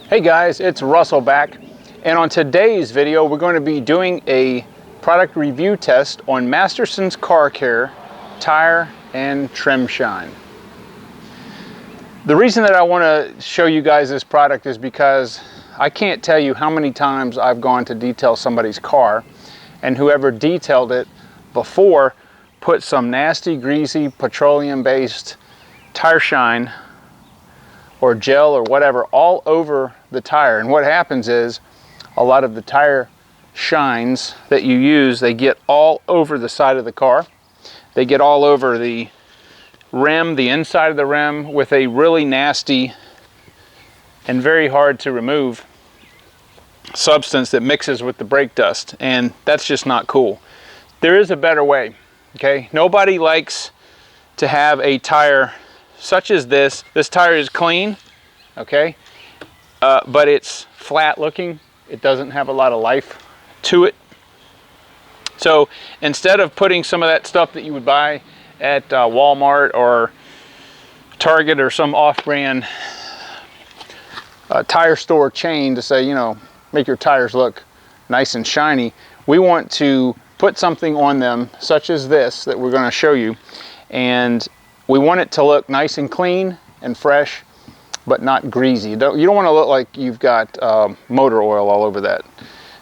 Hey guys, it's Russell back, and on today's video we're going to be doing a product review test on Mastersons Car Care tire and trim shine. The reason that I want to show you guys this product is because I can't tell you how many times I've gone to detail somebody's car, and whoever detailed it before put some nasty, greasy, petroleum-based tire shine or gel or whatever all over the tire. And what happens is a lot of the tire shines that you use, they get all over the side of the car. They get all over the rim, the inside of the rim, with a really nasty and very hard to remove substance that mixes with the brake dust, and that's just not cool. There is a better way, okay? Nobody likes to have a tire such as this. This tire is clean, okay, but it's flat looking. It doesn't have a lot of life to it. So instead of putting some of that stuff that you would buy at Walmart or Target or some off-brand tire store chain to say, you know, make your tires look nice and shiny, we want to put something on them such as this that we're going to show you, and we want it to look nice and clean and fresh, but not greasy. You don't want to look like you've got motor oil all over that.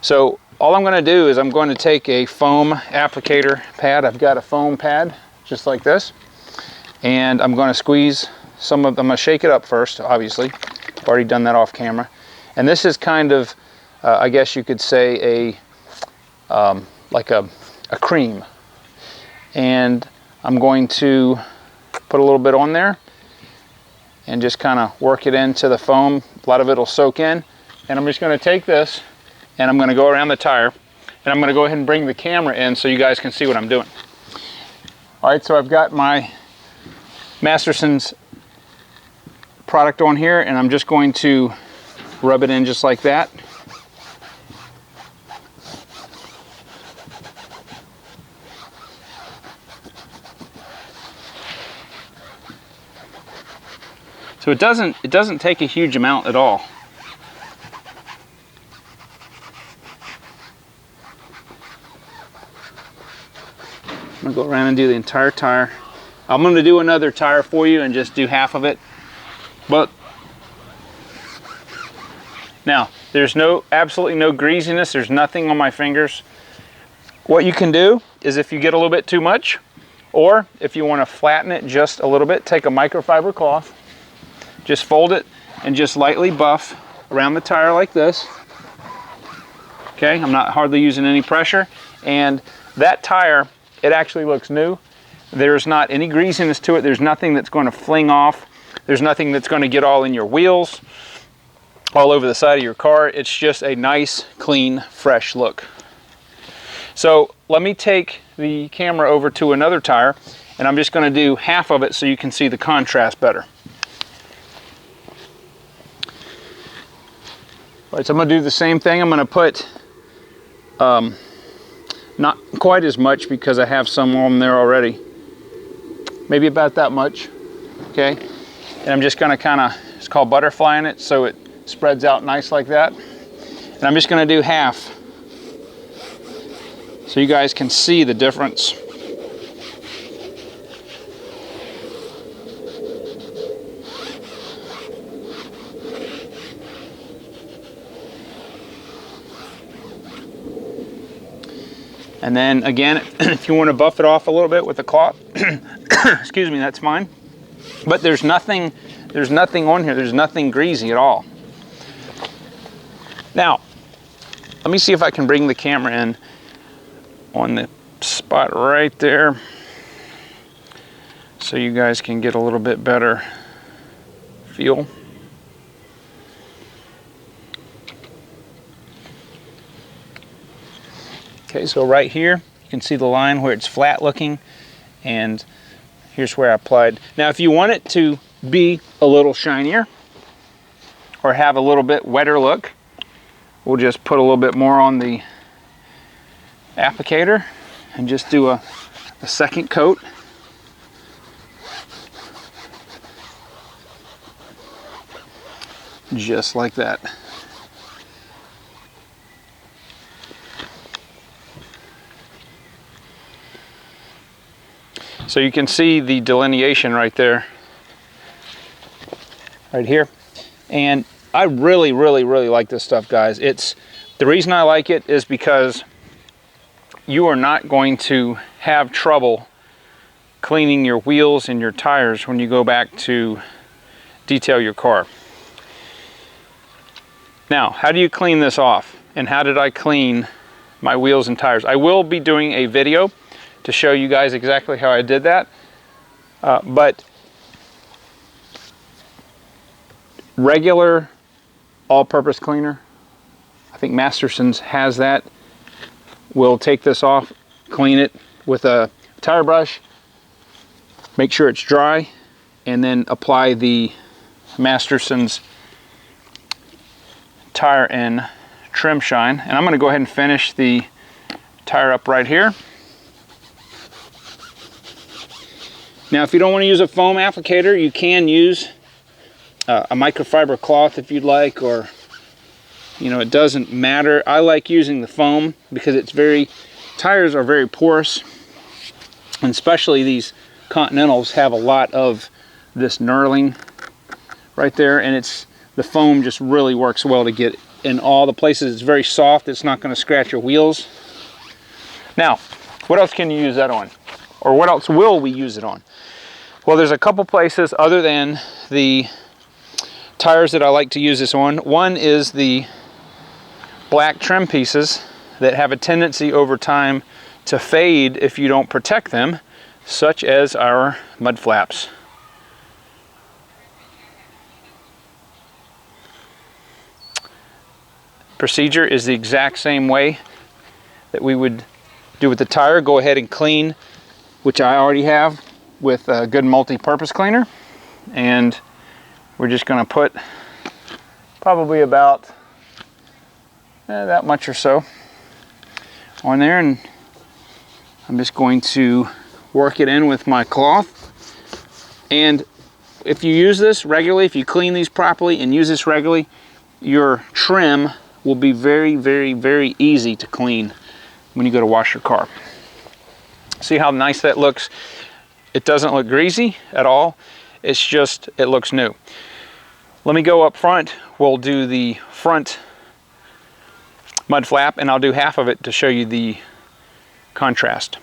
So all I'm going to do is I'm going to take a foam applicator pad. I've got a foam pad just like this, and I'm going to squeeze some of them. I'm going to shake it up first, obviously. I've already done that off camera. And this is kind of, I guess you could say, like a cream. And I'm going to put a little bit on there and just kind of work it into the foam. A lot of it will soak in. And I'm just going to take this and I'm going to go around the tire, and I'm going to go ahead and bring the camera in so you guys can see what I'm doing. All right, so I've got my Mastersons product on here, and I'm just going to rub it in just like that. So it doesn't take a huge amount at all. I'm gonna go around and do the entire tire. I'm gonna do another tire for you and just do half of it. But now there's absolutely no greasiness. There's nothing on my fingers. What you can do is, if you get a little bit too much, or if you want to flatten it just a little bit, take a microfiber cloth. Just fold it and just lightly buff around the tire like this. Okay, I'm not hardly using any pressure. And that tire, it actually looks new. There's not any greasiness to it. There's nothing that's going to fling off. There's nothing that's going to get all in your wheels, all over the side of your car. It's just a nice, clean, fresh look. So let me take the camera over to another tire, and I'm just going to do half of it so you can see the contrast better. All right, so I'm going to do the same thing. I'm going to put not quite as much because I have some on there already. Maybe about that much, okay? And I'm just going to kind of, it's called butterflying it, so it spreads out nice like that. And I'm just going to do half so you guys can see the difference. And then again, if you want to buff it off a little bit with a cloth, excuse me, that's fine. But there's nothing on here. There's nothing greasy at all. Now, let me see if I can bring the camera in on the spot right there so you guys can get a little bit better feel. Okay, so right here, you can see the line where it's flat looking, and here's where I applied. Now, if you want it to be a little shinier or have a little bit wetter look, we'll just put a little bit more on the applicator and just do a second coat. just like that. So you can see the delineation right there, right here. And I really like this stuff, guys. The reason I like it is because you are not going to have trouble cleaning your wheels and your tires when you go back to detail your car. Now, how do you clean this off? And how did I clean my wheels and tires? I will be doing a video to show you guys exactly how I did that. But regular all-purpose cleaner, I think Mastersons has that. We'll take this off, clean it with a tire brush, make sure it's dry, and then apply the Mastersons tire and trim shine. And I'm going to go ahead and finish the tire up right here. Now, if you don't want to use a foam applicator, you can use a microfiber cloth if you'd like, or, you know, it doesn't matter. I like using the foam because tires are very porous, and especially these Continentals have a lot of this knurling right there, and the foam just really works well to get in all the places. It's very soft. It's not going to scratch your wheels. Now, what else can you use that on? Or what else will we use it on? Well, there's a couple places other than the tires that I like to use this on. One is the black trim pieces that have a tendency over time to fade if you don't protect them, such as our mud flaps. Procedure is the exact same way that we would do with the tire. Go ahead and clean, which I already have, with a good multi-purpose cleaner. And we're just going to put probably about that much or so on there, and I'm just going to work it in with my cloth. And if you use this regularly, if you clean these properly and use this regularly, your trim will be very easy to clean when you go to wash your car. See how nice that looks? It doesn't look greasy at all. It's just, it looks new. Let me go up front. We'll do the front mud flap, and I'll do half of it to show you the contrast.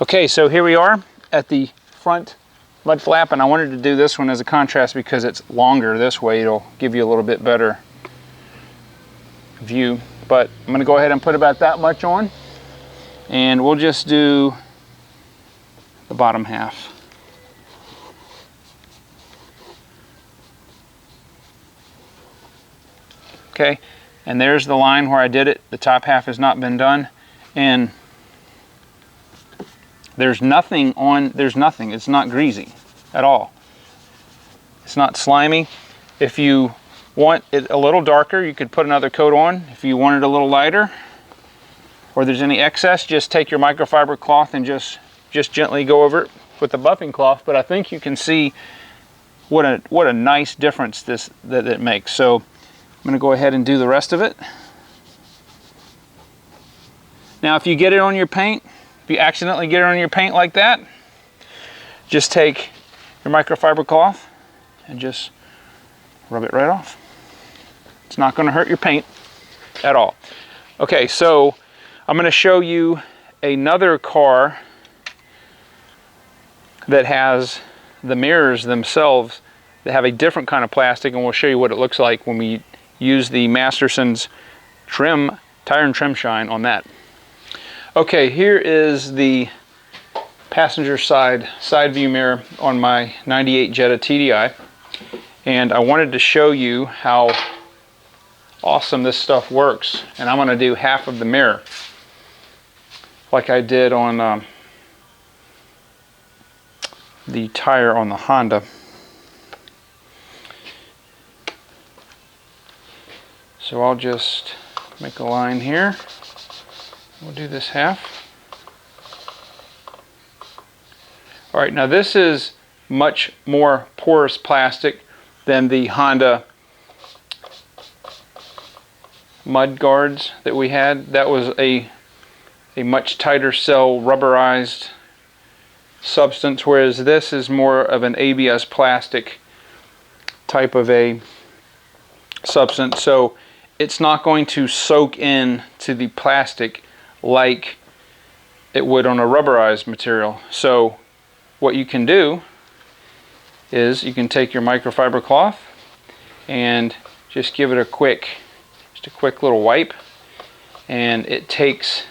Okay, so here we are at the front mud flap, and I wanted to do this one as a contrast because it's longer this way. It'll give you a little bit better view, but I'm going to go ahead and put about that much on, and we'll just do the bottom half. Okay, and there's the line where I did it. The top half has not been done, and there's nothing. It's not greasy at all. It's not slimy. If you want it a little darker, you could put another coat on. If you want it a little lighter, or there's any excess, just take your microfiber cloth and just gently go over it with the buffing cloth. But I think you can see what a nice difference that it makes. So I'm going to go ahead and do the rest of it. Now, if you get it on your paint, if you accidentally get it on your paint like that, just take your microfiber cloth and just rub it right off. It's not going to hurt your paint at all. Okay, so I'm going to show you another car that has the mirrors themselves that have a different kind of plastic, and we'll show you what it looks like when we use the Mastersons tire and trim shine on that. Okay, here is the passenger side view mirror on my 98 Jetta TDI, and I wanted to show you how awesome this stuff works. And I'm going to do half of the mirror like I did on the tire on the Honda. So I'll just make a line here. We'll do this half. All right, now this is much more porous plastic than the Honda mud guards that we had. That was a much tighter cell rubberized substance, whereas this is more of an ABS plastic type of a substance, so it's not going to soak in to the plastic like it would on a rubberized material. So what you can do is you can take your microfiber cloth and just give it a quick little wipe, and it takes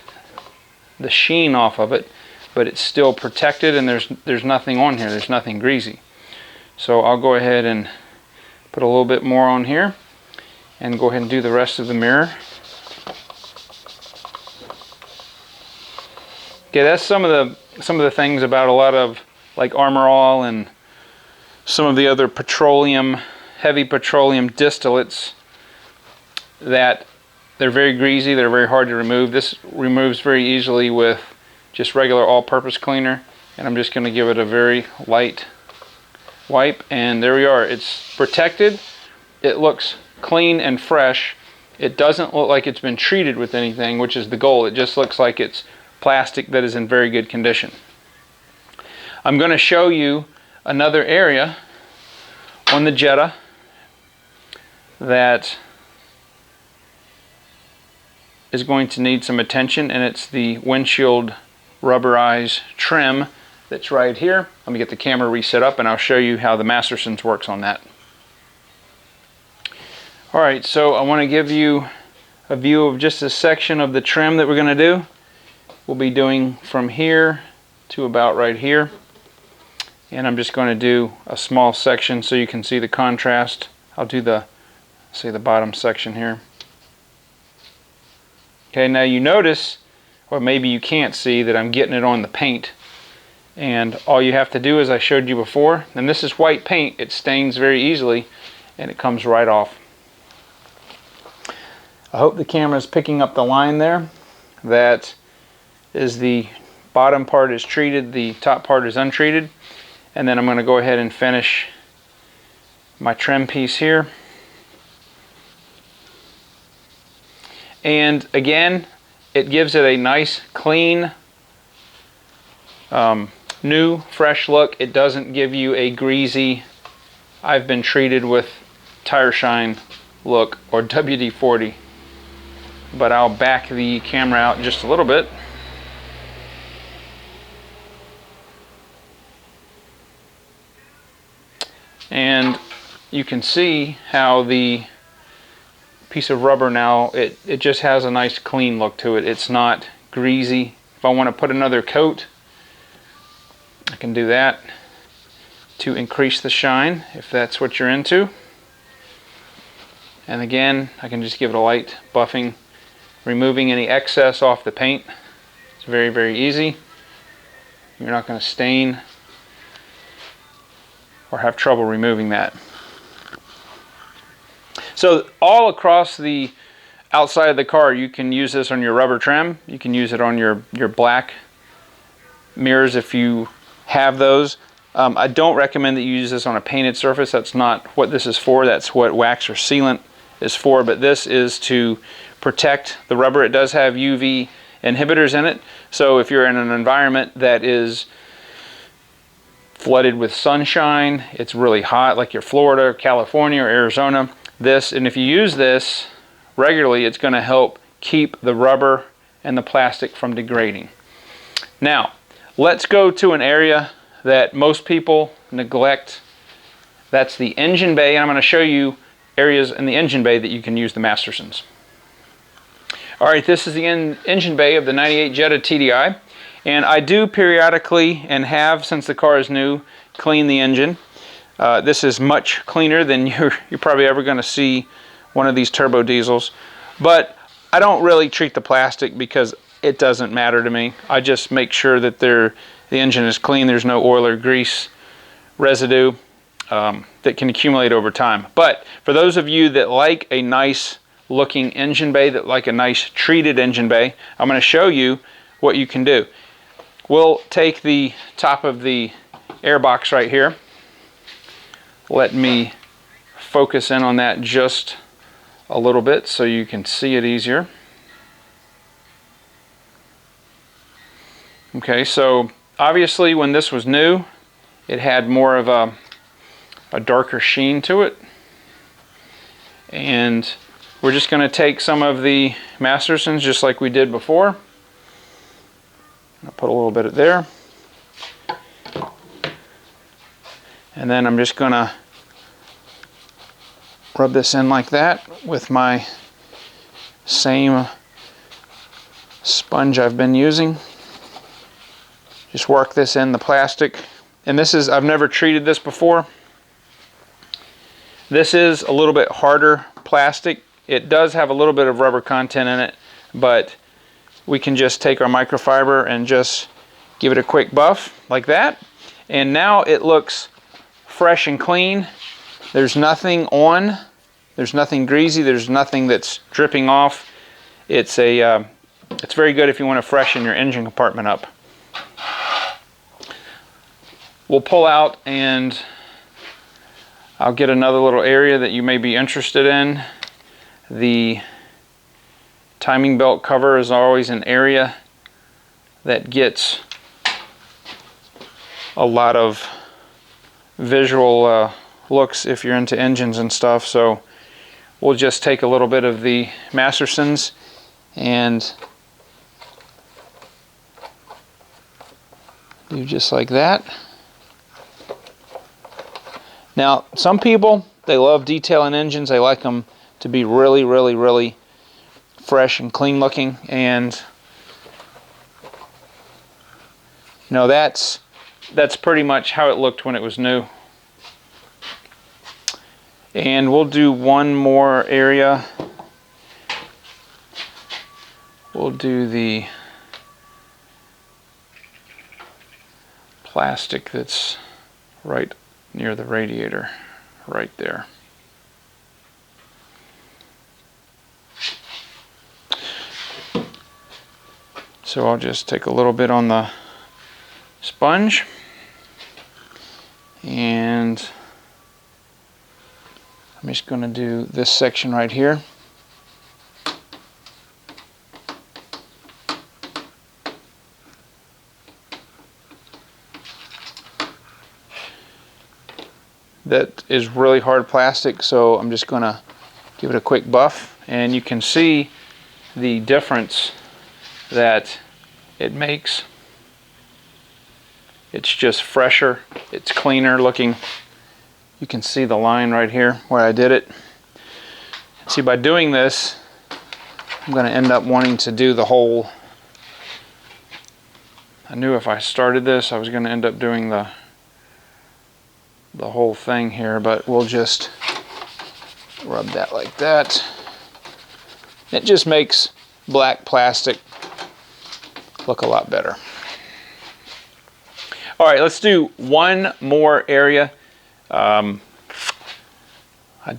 the sheen off of it, but it's still protected, and there's nothing on here, there's nothing greasy. So I'll go ahead and put a little bit more on here and go ahead and do the rest of the mirror. Okay, that's some of the things about a lot of like Armor All and some of the other heavy petroleum distillates, that they're very greasy, they're very hard to remove. This removes very easily with just regular all-purpose cleaner, and I'm just going to give it a very light wipe, and there we are. It's protected, it looks clean and fresh. It doesn't look like it's been treated with anything, which is the goal. It just looks like it's plastic that is in very good condition. I'm going to show you another area on the Jetta that is going to need some attention, and it's the windshield rubberized trim that's right here. Let me get the camera reset up and I'll show you how the Mastersons works on that. Alright, so I want to give you a view of just a section of the trim that we're going to do. We'll be doing from here to about right here, and I'm just going to do a small section so you can see the contrast. I'll do the bottom section here. Okay, now you notice, or maybe you can't see, that I'm getting it on the paint, and all you have to do, as I showed you before, and this is white paint, it stains very easily and it comes right off. I hope the camera is picking up the line there. That is, the bottom part is treated, the top part is untreated, and then I'm going to go ahead and finish my trim piece here. And again, it gives it a nice, clean, new, fresh look. It doesn't give you a greasy, I've been treated with tire shine look or WD-40. But I'll back the camera out just a little bit. And you can see how the piece of rubber now, it just has a nice clean look to it. It's not greasy. If I want to put another coat, I can do that to increase the shine if that's what you're into. And again, I can just give it a light buffing, removing any excess off the paint. It's very, very easy. You're not going to stain or have trouble removing that. So all across the outside of the car, you can use this on your rubber trim. You can use it on your black mirrors if you have those. I don't recommend that you use this on a painted surface. That's not what this is for. That's what wax or sealant is for. But this is to protect the rubber. It does have UV inhibitors in it. So if you're in an environment that is flooded with sunshine, it's really hot, like your Florida, California, or Arizona, and if you use this regularly, it's going to help keep the rubber and the plastic from degrading. Now, let's go to an area that most people neglect. That's the engine bay, and I'm going to show you areas in the engine bay that you can use the Mastersons. Alright, this is the engine bay of the 98 Jetta TDI, and I do periodically, and have since the car is new, clean the engine. This is much cleaner than you're probably ever going to see one of these turbo diesels, but I don't really treat the plastic because it doesn't matter to me. I just make sure that the engine is clean, there's no oil or grease residue that can accumulate over time. But for those of you that like a nice looking engine bay, that like a nice treated engine bay, I'm going to show you what you can do. We'll take the top of the air box right here. Let me focus in on that just a little bit so you can see it easier. Okay, so obviously when this was new, it had more of a darker sheen to it. And we're just going to take some of the Mastersons just like we did before. I'll put a little bit of there. And then I'm just going to rub this in like that with my same sponge I've been using. Just work this in the plastic. And this is, I've never treated this before. This is a little bit harder plastic. It does have a little bit of rubber content in it, but we can just take our microfiber and just give it a quick buff like that. And now it looks fresh and clean. There's nothing on, there's nothing greasy, there's nothing that's dripping off. It's very good if you want to freshen your engine compartment up. We'll pull out and I'll get another little area that you may be interested in. The timing belt cover is always an area that gets a lot of visual looks if you're into engines and stuff. So we'll just take a little bit of the Mastersons and do just like that. Now, some people, they love detailing engines. They like them to be really, really, really fresh and clean looking. And you know, that's pretty much how it looked when it was new. And we'll do one more area. We'll do the plastic that's right near the radiator, right there. So I'll just take a little bit on the sponge and I'm just going to do this section right here. That is really hard plastic, so I'm just going to give it a quick buff, and you can see the difference that it makes. It's just fresher, it's cleaner looking. You can see the line right here where I did it. See, by doing this, I'm going to end up wanting to do the whole. I knew if I started this, I was going to end up doing the whole thing here, but we'll just rub that like that. It just makes black plastic look a lot better. All right, let's do one more area. I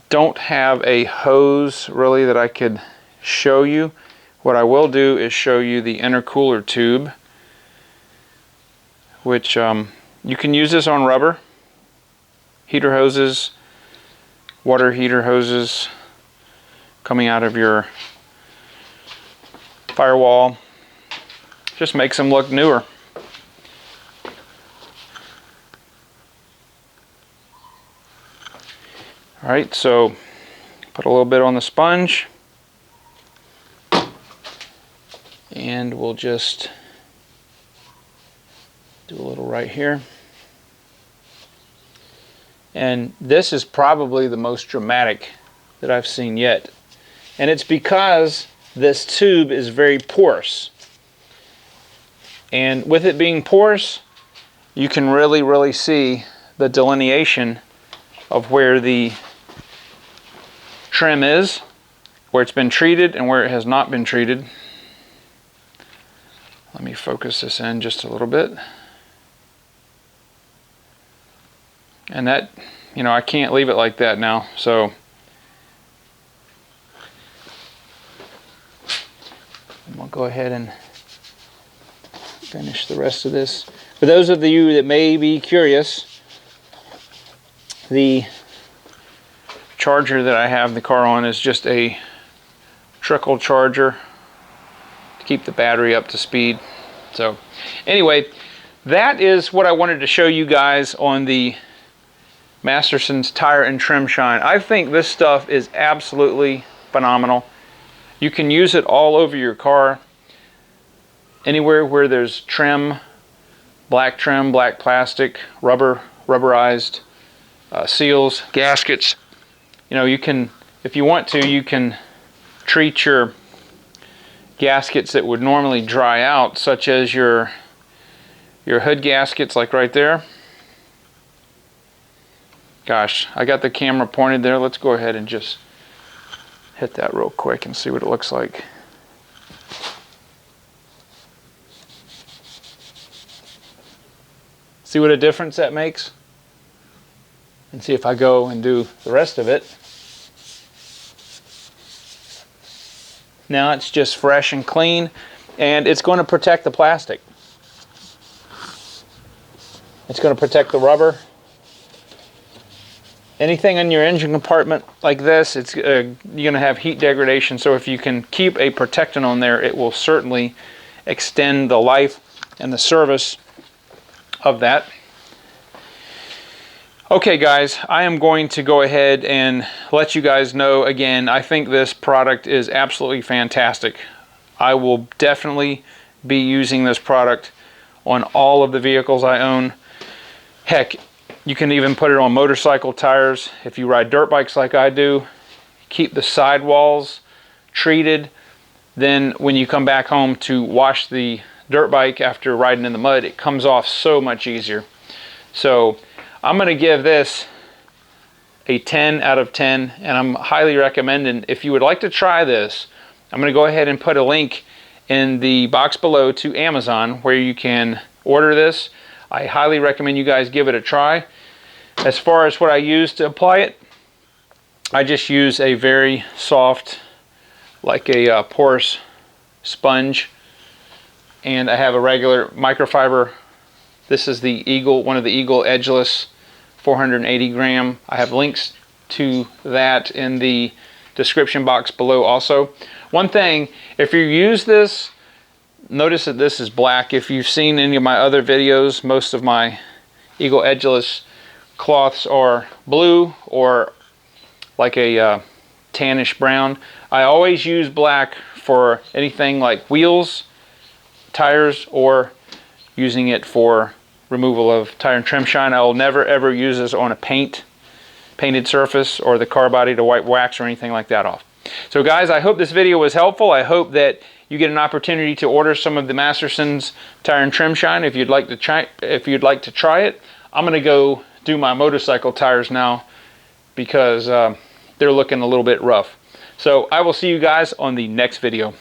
don't have a hose really that I could show you. What I will do is show you the intercooler tube, which you can use this on rubber. Heater hoses, water heater hoses coming out of your firewall. Just makes them look newer. Alright, so put a little bit on the sponge and we'll just do a little right here. And this is probably the most dramatic that I've seen yet. And it's because this tube is very porous. And with it being porous, you can really, really see the delineation of where the trim is, where it's been treated and where it has not been treated. Let me focus this in just a little bit. And that, you know, I can't leave it like that now, so I'm gonna go ahead and finish the rest of this. For those of you that may be curious, the charger that I have the car on is just a trickle charger to keep the battery up to speed. So anyway, that is what I wanted to show you guys on the Mastersons tire and trim shine. I think this stuff is absolutely phenomenal. You can use it all over your car. Anywhere where there's trim, black plastic, rubberized seals, gaskets. You know, you can, if you want to, you can treat your gaskets that would normally dry out, such as your hood gaskets, like right there. Gosh, I got the camera pointed there. Let's go ahead and just hit that real quick and see what it looks like. See what a difference that makes? And see if I go and do the rest of it. Now it's just fresh and clean, and it's going to protect the plastic. It's going to protect the rubber. Anything in your engine compartment like this, it's you're going to have heat degradation, so if you can keep a protectant on there, it will certainly extend the life and the service of that. Okay guys, I am going to go ahead and let you guys know again, I think this product is absolutely fantastic. I will definitely be using this product on all of the vehicles I own. Heck, you can even put it on motorcycle tires. If you ride dirt bikes like I do, keep the sidewalls treated. Then when you come back home to wash the dirt bike after riding in the mud, it comes off so much easier. So I'm going to give this a 10 out of 10, and I'm highly recommending, if you would like to try this, I'm going to go ahead and put a link in the box below to Amazon where you can order this. I highly recommend you guys give it a try. As far as what I use to apply it, I just use a very soft, like a porous sponge, and I have a regular microfiber. This is the Eagle, one of the Eagle Edgeless 480 gram. I have links to that in the description box below also. One thing, if you use this, notice that this is black. If you've seen any of my other videos, most of my Eagle Edgeless cloths are blue or like a tannish brown. I always use black for anything like wheels, tires, or using it for removal of tire and trim shine. I will never ever use this on a painted surface or the car body to wipe wax or anything like that off. So guys, I hope this video was helpful. I hope that you get an opportunity to order some of the Mastersons tire and trim shine if you'd like to try it. I'm going to go do my motorcycle tires now because they're looking a little bit rough. So I will see you guys on the next video.